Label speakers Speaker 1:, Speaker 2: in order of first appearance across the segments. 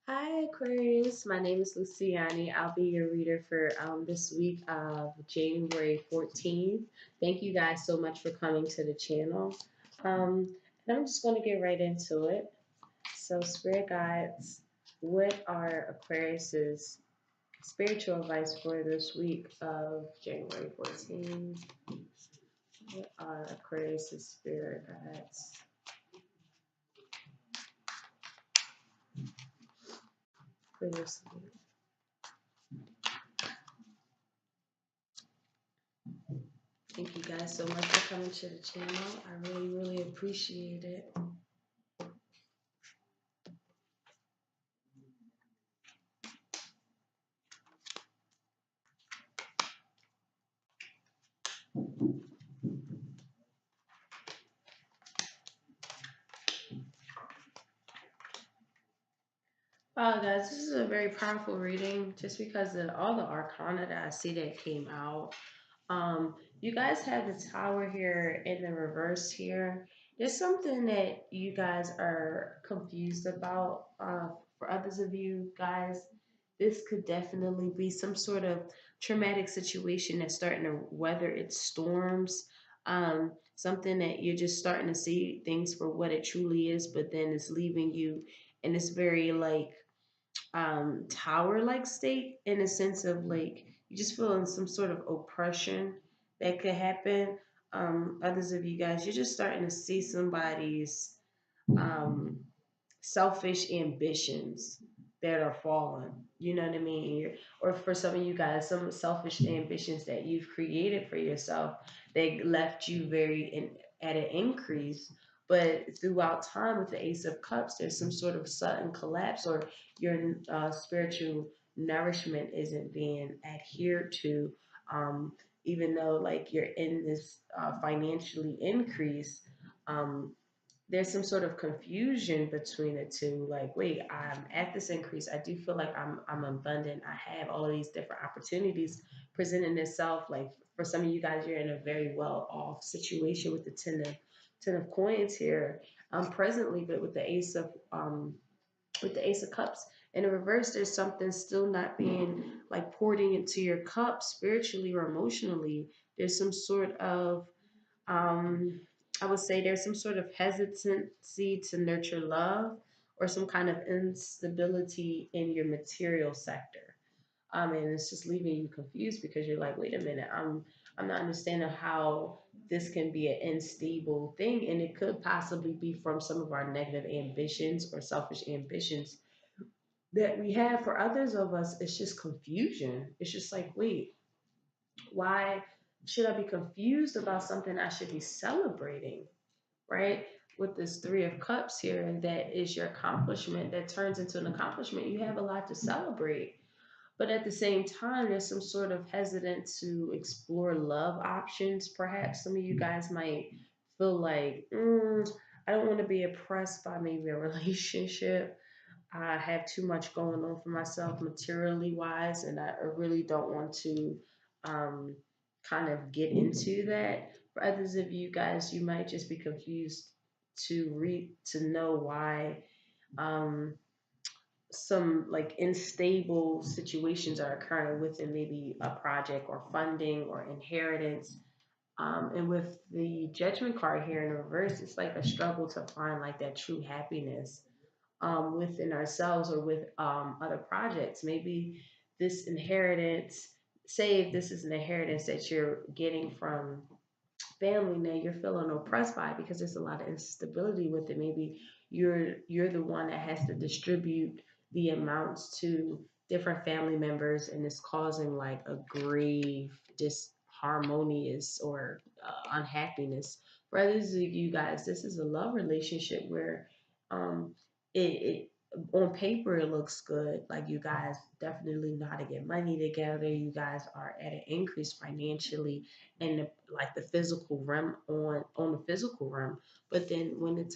Speaker 1: Hi, Aquarius. My name is Luciani. I'll be your reader for this week of January 14th. Thank you guys so much for coming to the channel. And I'm just going to get right into it. So, Spirit Guides, what are Aquarius's spiritual advice for this week of January 14th? What are Aquarius's spirit guides for this week? Thank you guys so much for coming to the channel. I really, really appreciate it. Wow, guys, this is a very powerful reading just because of all the arcana that I see that came out. You guys have the tower here in the reverse here. There's something that you guys are confused about. For others of you guys, this could definitely be some sort of traumatic situation that's starting to weather its storms. Something that you're just starting to see things for what it truly is, but then it's leaving you in this very like tower like state in a sense of like you just feeling some sort of oppression that could happen. Others of you guys, you're just starting to see somebody's um, selfish ambitions that are fallen. You know what I mean? Or for some of you guys, some selfish ambitions that you've created for yourself, they left you very at an increase. But throughout time, with the Ace of Cups, there's some sort of sudden collapse, or your spiritual nourishment isn't being adhered to. Um, Even though like you're in this financially increase, um, there's some sort of confusion between the two. Like, wait, I'm at this increase. I do feel like I'm abundant. I have all of these different opportunities presenting itself. Like for some of you guys, you're in a very well off situation with the ten of coins here, presently, but with the Ace of Cups in the reverse, there's something still not being like poured into your cup spiritually or emotionally. There's some sort of um, I would say there's some sort of hesitancy to nurture love or some kind of instability in your material sector. And it's just leaving you confused because you're like, wait a minute, I'm not understanding how this can be an unstable thing, and it could possibly be from some of our negative ambitions or selfish ambitions that we have. For others of us, it's just confusion. It's just like, wait, why should I be confused about something I should be celebrating, right? With this Three of Cups here, and that is your accomplishment that turns into an accomplishment. You have a lot to celebrate. But at the same time, there's some sort of hesitance to explore love options. Perhaps some of you guys might feel like, I don't want to be oppressed by maybe a relationship. I have too much going on for myself materially wise, and I really don't want to um, kind of get into that. For others of you guys, you might just be confused to know why um, some like unstable situations are occurring within maybe a project or funding or inheritance. And with the Judgment card here in reverse, it's like a struggle to find like that true happiness within ourselves or with other projects. Maybe this inheritance, say if this is an inheritance that you're getting from family now, you're feeling oppressed by it because there's a lot of instability with it. Maybe you're the one that has to distribute the amounts to different family members, and it's causing like a grave disharmonious or unhappiness. For others of you guys, this is a love relationship where um, it on paper it looks good. Like you guys definitely know how to get money together. You guys are at an increase financially in like the physical realm on the physical realm. But then when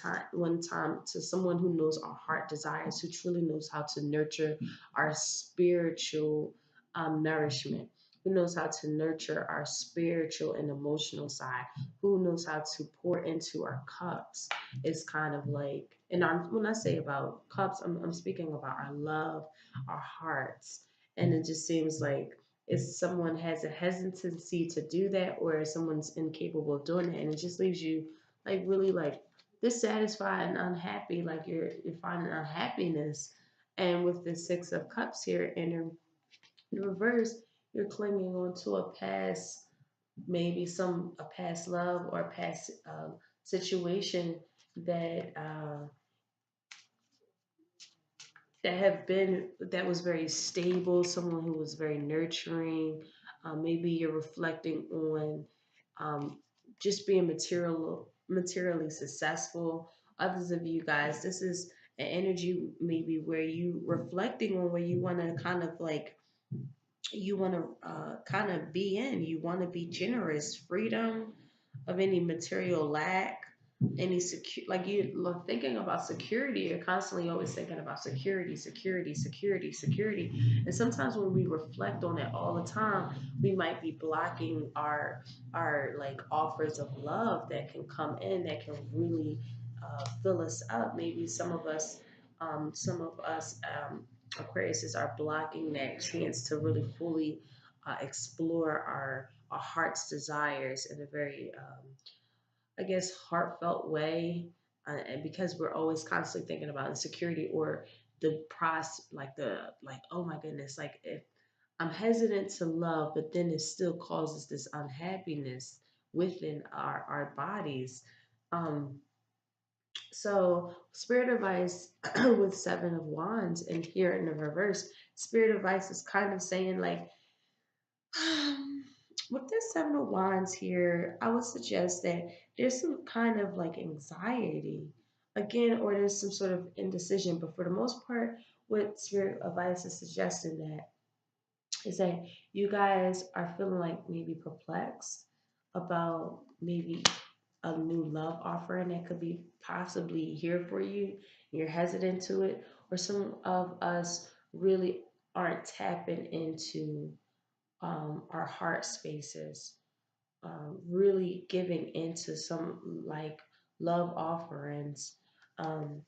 Speaker 1: time to someone who knows our heart desires, who truly knows how to nurture our spiritual nourishment. who knows how to nurture our spiritual and emotional side, who knows how to pour into our cups. It's kind of like, and when I say about cups, I'm speaking about our love, our hearts. And it just seems like if someone has a hesitancy to do that, or if someone's incapable of doing it, and it just leaves you like really like dissatisfied and unhappy, like you're finding unhappiness. And with the Six of Cups here in reverse, you're clinging on to a past, maybe a past love or a past situation that that was very stable, someone who was very nurturing. Maybe you're reflecting on just being materially successful. Others of you guys, this is an energy maybe where you reflecting on where you want to kind of like you want to kind of be in. You want to be generous, freedom of any material lack, any like you thinking about security. You're constantly always thinking about security, security, security, security. And sometimes when we reflect on it all the time, we might be blocking our like offers of love that can come in that can really fill us up. Maybe some of us Aquariuses are blocking that chance to really fully explore our heart's desires in a very, I guess, heartfelt way. And because we're always constantly thinking about insecurity or the like, oh my goodness, like if I'm hesitant to love, but then it still causes this unhappiness within our bodies. Um, so, spirit advice with Seven of Wands and here in the reverse, spirit advice is kind of saying, like, with this Seven of Wands here, I would suggest that there's some kind of like anxiety again, or there's some sort of indecision. But for the most part, what spirit advice is suggesting that is that you guys are feeling like maybe perplexed about maybe a new love offering that could be possibly here for you. You're hesitant to it, or some of us really aren't tapping into our heart spaces, really giving into some like love offerings um,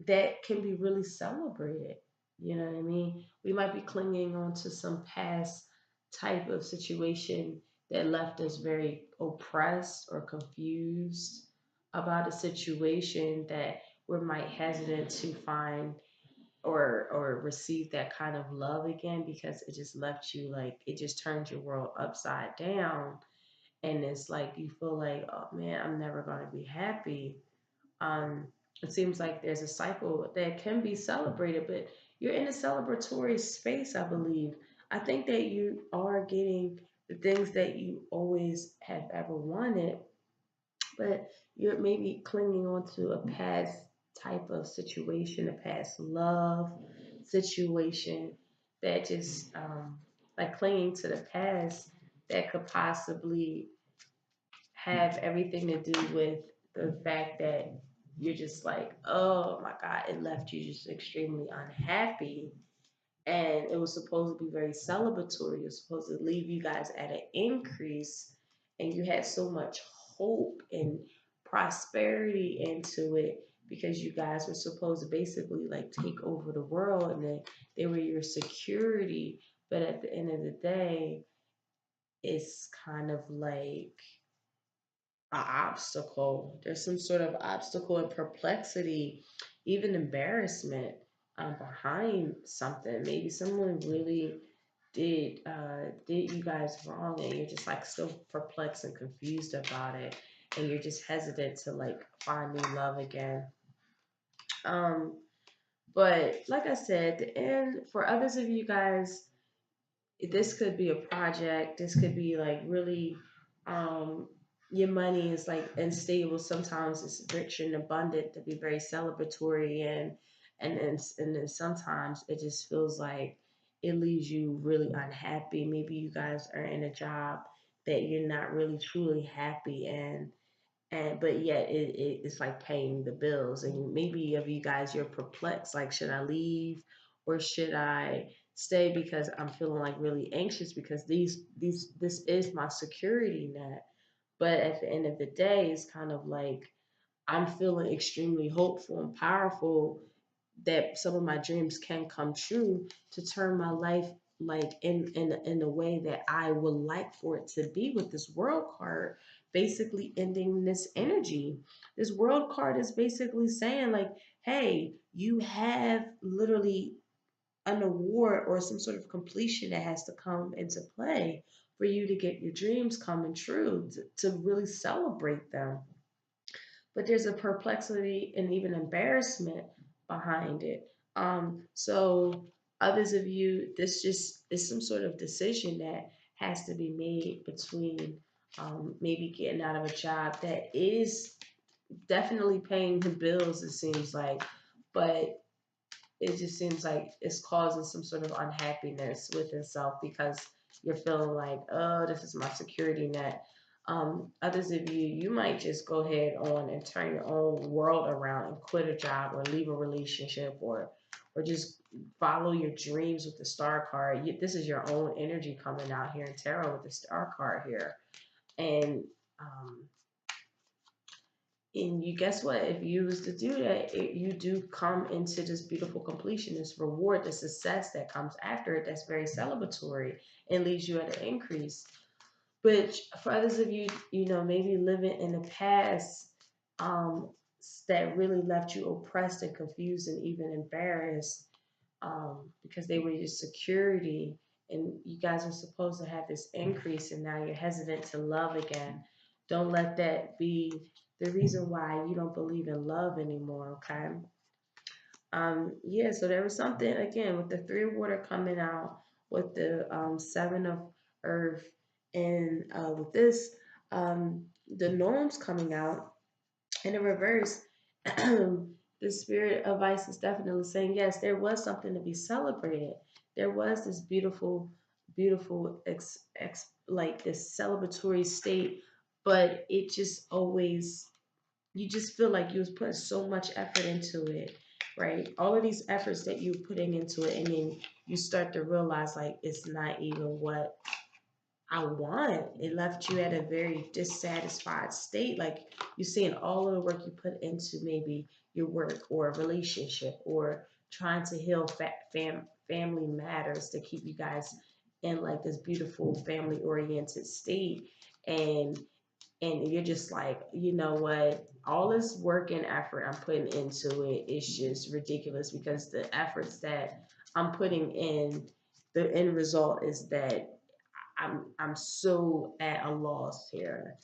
Speaker 1: that can be really celebrated. You know what I mean? We might be clinging on to some past type of situation that left us very oppressed or confused about a situation that we're might hesitant to find or receive that kind of love again because it just left you like it just turned your world upside down, and it's like you feel like, oh man, I'm never going to be happy. um, it seems like there's a cycle that can be celebrated, but you're in a celebratory space, I believe. I think that you are getting the things that you always have ever wanted, but you're maybe clinging on to a past type of situation, a past love situation that just, like clinging to the past that could possibly have everything to do with the fact that you're just like, oh my God, it left you just extremely unhappy. And it was supposed to be very celebratory. It was supposed to leave you guys at an increase. And you had so much hope and prosperity into it because you guys were supposed to basically like take over the world and then they were your security. But at the end of the day, it's kind of like an obstacle. There's some sort of obstacle and perplexity, even embarrassment behind something. Maybe someone really did you guys wrong, and you're just like still perplexed and confused about it, and you're just hesitant to like find new love again. Um, but like I said, and for others of you guys, this could be a project. This could be like really, um, your money is like unstable. Sometimes it's rich and abundant to be very celebratory, and then sometimes it just feels like it leaves you really unhappy. Maybe you guys are in a job that you're not really truly happy in, and but yet it's like paying the bills, and maybe of you guys you're perplexed, like should I leave or should I stay because I'm feeling like really anxious because this is my security net. But at the end of the day, it's kind of like I'm feeling extremely hopeful and powerful that some of my dreams can come true to turn my life like in a way that I would like for it to be with this world card basically ending this energy. This world card is basically saying like, hey, you have literally an award or some sort of completion that has to come into play for you to get your dreams coming true, to really celebrate them. But there's a perplexity and even embarrassment behind it. So others of you, this just is some sort of decision that has to be made between maybe getting out of a job that is definitely paying the bills, it seems like, but it just seems like it's causing some sort of unhappiness within self because you're feeling like, oh, this is my security net. Others of you, you might just go ahead on and turn your own world around and quit a job or leave a relationship or just follow your dreams with the star card. This is your own energy coming out here in tarot with the star card here. And um, and you guess what? If you was to do that, you do come into this beautiful completion, this reward, the success that comes after it. That's very celebratory and leaves you at an increase. But for others of you, you know, maybe living in the past, um, that really left you oppressed and confused and even embarrassed, because they were your security, and you guys were supposed to have this increase, and now you're hesitant to love again. Don't let that be the reason why you don't believe in love anymore, okay? Yeah, so there was something again with the three of water coming out, with the seven of earth, and with this, the gnomes coming out in the reverse. The spirit of ice is definitely saying yes, there was something to be celebrated. There was this beautiful, beautiful like this celebratory state, but it just always, you just feel like you was putting so much effort into it, right? All of these efforts that you're putting into it, and then you start to realize like it's not even what I want. It left you at a very dissatisfied state. Like you're seeing all of the work you put into maybe your work or a relationship or trying to heal family matters to keep you guys in like this beautiful family oriented state. And you're just like, you know what? All this work and effort I'm putting into it is just ridiculous because the efforts that I'm putting in, the end result is that I'm so at a loss here.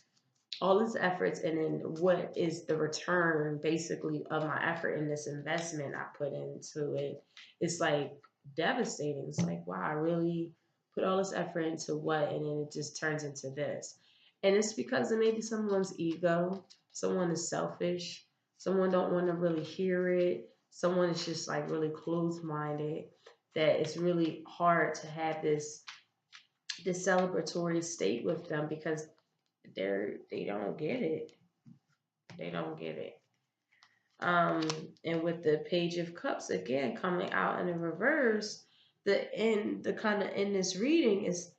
Speaker 1: All this efforts, and then what is the return basically of my effort in this investment I put into it? It's like devastating. It's like, wow, I really put all this effort into what, and then it just turns into this. And it's because of maybe someone's ego, someone is selfish, someone don't want to really hear it, someone is just like really closed minded, that it's really hard to have this celebratory state with them because they don't get it. They don't get it. Um, and with the Page of Cups again coming out in the reverse, the kind of in this reading is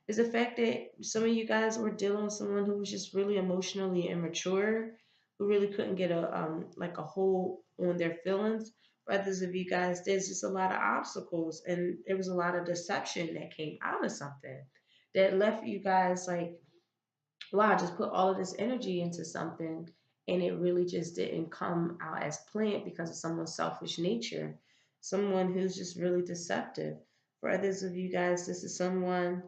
Speaker 1: is the fact that some of you guys were dealing with someone who was just really emotionally immature, who really couldn't get a like a hold on their feelings. For others of you guys, there's just a lot of obstacles, and there was a lot of deception that came out of something that left you guys like, wow, I just put all of this energy into something and it really just didn't come out as planned because of someone's selfish nature, someone who's just really deceptive. For others of you guys, this is someone,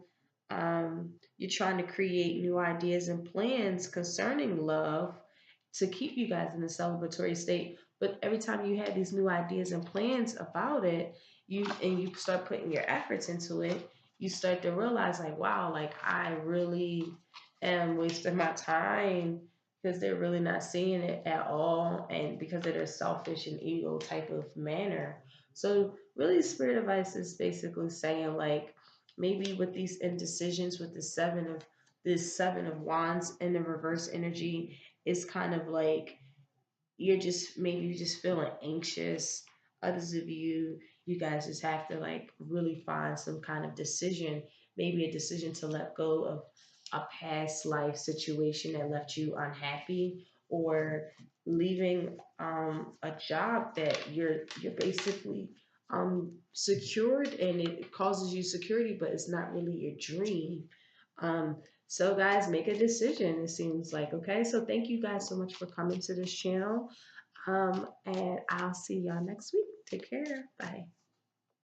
Speaker 1: you're trying to create new ideas and plans concerning love to keep you guys in a celebratory state. But every time you have these new ideas and plans about it, you start putting your efforts into it, you start to realize like, wow, like I really am wasting my time because they're really not seeing it at all, and because of their selfish and ego type of manner. So really spirit advice is basically saying like, maybe with these indecisions with this seven of wands and the reverse energy, it's kind of like you're just maybe you just feeling anxious, others of you, you guys just have to like really find some kind of decision, maybe a decision to let go of a past life situation that left you unhappy, or leaving a job that you're basically secured and it causes you security, but it's not really your dream. Um, so guys, make a decision. It seems like okay. So thank you guys so much for coming to this channel. And I'll see y'all next week. Take care. Bye.